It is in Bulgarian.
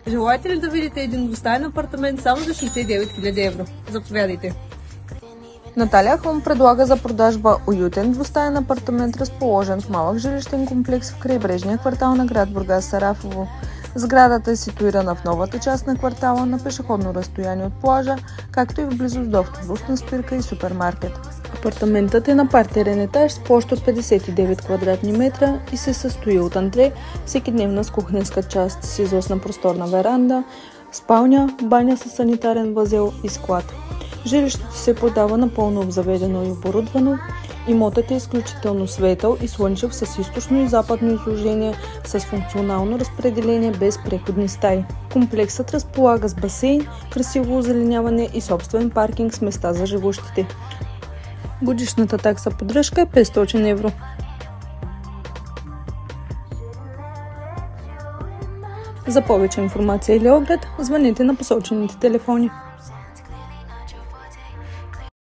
Желаете ли да видите един двустаен апартамент само за 69 000 евро? Заповядайте! Наталия Хом предлага за продажба уютен двустаен апартамент, разположен в малък жилищен комплекс в крайбрежния квартал на град Бургас Сарафово. Сградата е ситуирана в новата част на квартала на пешеходно разстояние от плажа, както и в близост до автобусна спирка и супермаркет. Апартаментът е на партерен етаж с площ от 59 квадратни метра и се състои от антре, всекидневна с кухненска част с излъчна просторна веранда, спалня, баня с санитарен възел и склад. Жилището се продава напълно обзаведено и оборудвано. Имотът е изключително светъл и слънчев с източно и западно изложение с функционално разпределение без преходни стаи. Комплексът разполага с басейн, красиво озеленяване и собствен паркинг с места за живущите. Годишната такса поддръжка е 500 евро. За повече информация или оглед, звънете на посочените телефони.